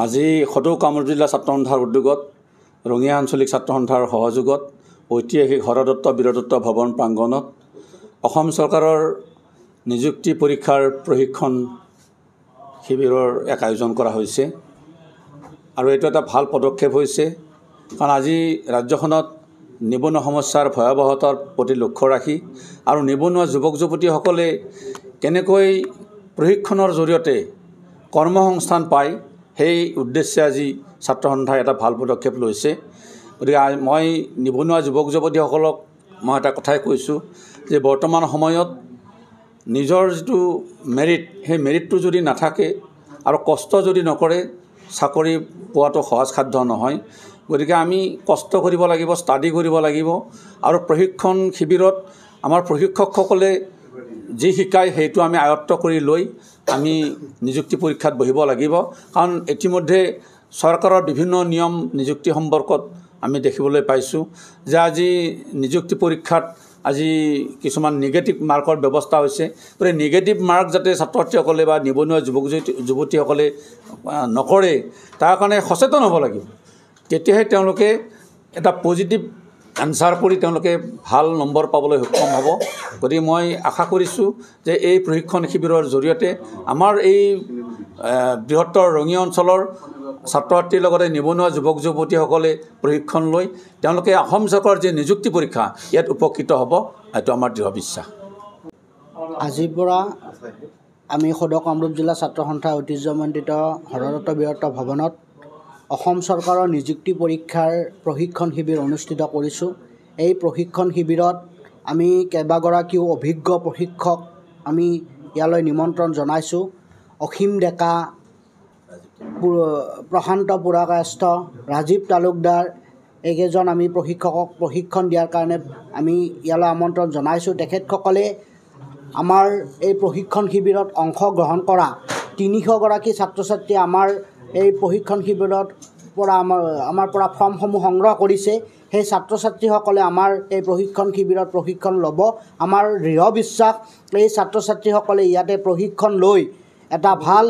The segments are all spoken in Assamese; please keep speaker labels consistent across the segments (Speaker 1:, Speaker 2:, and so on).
Speaker 1: আজি সদৌ কামৰূপ জিলা ছাত্ৰ সন্থাৰ উদ্যোগত ৰঙিয়া আঞ্চলিক ছাত্ৰ সন্থাৰ সহযোগত ঐতিহাসিক হৰদত্ত বীৰদত্ত ভৱন প্ৰাংগণত অসম চৰকাৰৰ নিযুক্তি পৰীক্ষাৰ প্ৰশিক্ষণ শিবিৰৰ এক আয়োজন কৰা হৈছে আৰু এইটো এটা ভাল পদক্ষেপ হৈছে কাৰণ আজি ৰাজ্যখনত নিবনুৱা সমস্যাৰ ভয়াৱহতাৰ প্ৰতি লক্ষ্য ৰাখি আৰু নিবনুৱা যুৱক যুৱতীসকলে কেনেকৈ প্ৰশিক্ষণৰ জৰিয়তে কৰ্মসংস্থান পায় সেই উদ্দেশ্যে আজি ছাত্ৰ সন্থাই এটা ভাল পদক্ষেপ লৈছে। গতিকে মই নিবনুৱা যুৱক যুৱতীসকলক মই এটা কথাই কৈছোঁ যে বৰ্তমান সময়ত নিজৰ যিটো মেৰিট সেই মেৰিটটো যদি নাথাকে আৰু কষ্ট যদি নকৰে চাকৰি পোৱাটো সহজসাধ্য নহয়। গতিকে আমি কষ্ট কৰিব লাগিব, ষ্টাডি কৰিব লাগিব আৰু প্ৰশিক্ষণ শিবিৰত আমাৰ প্ৰশিক্ষকসকলে যি শিকায় সেইটো আমি আয়ত্ত কৰি লৈ আমি নিযুক্তি পৰীক্ষাত বহিব লাগিব। কাৰণ ইতিমধ্যে চৰকাৰৰ বিভিন্ন নিয়ম নিযুক্তি সম্পৰ্কত আমি দেখিবলৈ পাইছোঁ যে আজি নিযুক্তি পৰীক্ষাত আজি কিছুমান নিগেটিভ মাৰ্কৰ ব্যৱস্থা হৈছে। গতিকে নিগেটিভ মাৰ্ক যাতে ছাত্ৰ ছাত্ৰীসকলে বা নিবনুৱা যুৱক যুৱতীসকলে নকৰে তাৰ কাৰণে সচেতন হ'ব লাগিব, তেতিয়াহে তেওঁলোকে এটা পজিটিভ এনচাৰ কৰি তেওঁলোকে ভাল নম্বৰ পাবলৈ সক্ষম হ'ব। গতিকে মই আশা কৰিছোঁ যে এই প্ৰশিক্ষণ শিবিৰৰ জৰিয়তে আমাৰ এই বৃহত্তৰ ৰঙিয়া অঞ্চলৰ ছাত্ৰ ছাত্ৰীৰ লগতে নিবনুৱা যুৱক যুৱতীসকলে প্ৰশিক্ষণ লৈ তেওঁলোকে অসম চৰকাৰৰ যি নিযুক্তি পৰীক্ষা ইয়াত উপকৃত হ'ব, এইটো আমাৰ দৃঢ় বিশ্বাস।
Speaker 2: আজিৰ পৰা আমি সদৌ কামৰূপ জিলা ছাত্ৰ সন্থা ঐতিহ্যমণ্ডিত হৰদত্ত বীৰদত্ত ভৱনত অসম চৰকাৰৰ নিযুক্তি পৰীক্ষাৰ প্ৰশিক্ষণ শিবিৰ অনুষ্ঠিত কৰিছোঁ। এই প্ৰশিক্ষণ শিবিৰত আমি কেইবাগৰাকীও অভিজ্ঞ প্ৰশিক্ষক আমি ইয়ালৈ নিমন্ত্ৰণ জনাইছোঁ। অসীম ডেকা, প্ৰশান্ত পুৰকায়স্থ, ৰাজীৱ তালুকদাৰ এইকেইজন আমি প্ৰশিক্ষকক প্ৰশিক্ষণ দিয়াৰ কাৰণে আমি ইয়ালৈ আমন্ত্ৰণ জনাইছোঁ। তেখেতসকলে আমাৰ এই প্ৰশিক্ষণ শিবিৰত অংশগ্ৰহণ কৰা 300গৰাকী ছাত্ৰ ছাত্ৰীয়ে আমাৰ এই প্ৰশিক্ষণ শিবিৰত পৰা আমাৰ পৰা ফৰ্মসমূহ সংগ্ৰহ কৰিছে। সেই ছাত্ৰ ছাত্ৰীসকলে আমাৰ এই প্ৰশিক্ষণ শিবিৰত প্ৰশিক্ষণ ল'ব। আমাৰ দৃঢ় বিশ্বাস এই ছাত্ৰ ছাত্ৰীসকলে ইয়াতে প্ৰশিক্ষণ লৈ এটা ভাল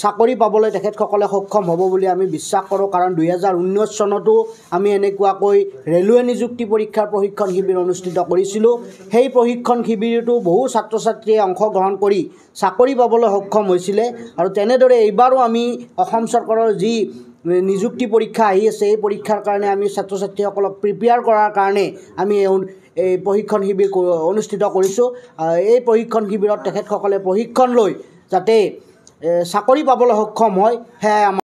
Speaker 2: চাকৰি পাবলৈ তেখেতসকলে সক্ষম হ'ব বুলি আমি বিশ্বাস কৰোঁ। কাৰণ 2019 চনতো আমি এনেকুৱাকৈ ৰেলৱে নিযুক্তি পৰীক্ষাৰ প্ৰশিক্ষণ শিবিৰ অনুষ্ঠিত কৰিছিলোঁ। সেই প্ৰশিক্ষণ শিবিৰতো বহু ছাত্ৰ ছাত্ৰীয়ে অংশগ্ৰহণ কৰি চাকৰি পাবলৈ সক্ষম হৈছিলে আৰু তেনেদৰে এইবাৰো আমি অসম চৰকাৰৰ যি নিযুক্তি পৰীক্ষা আহি আছে এই পৰীক্ষাৰ কাৰণে আমি ছাত্ৰ ছাত্ৰীসকলক প্ৰিপেয়াৰ কৰাৰ কাৰণে আমি এই প্ৰশিক্ষণ শিবিৰ অনুষ্ঠিত কৰিছোঁ। এই প্ৰশিক্ষণ শিবিৰত তেখেতসকলে প্ৰশিক্ষণ লৈ যাতে চাকৰি পাবলৈ সক্ষম হয় সেয়াই আমাৰ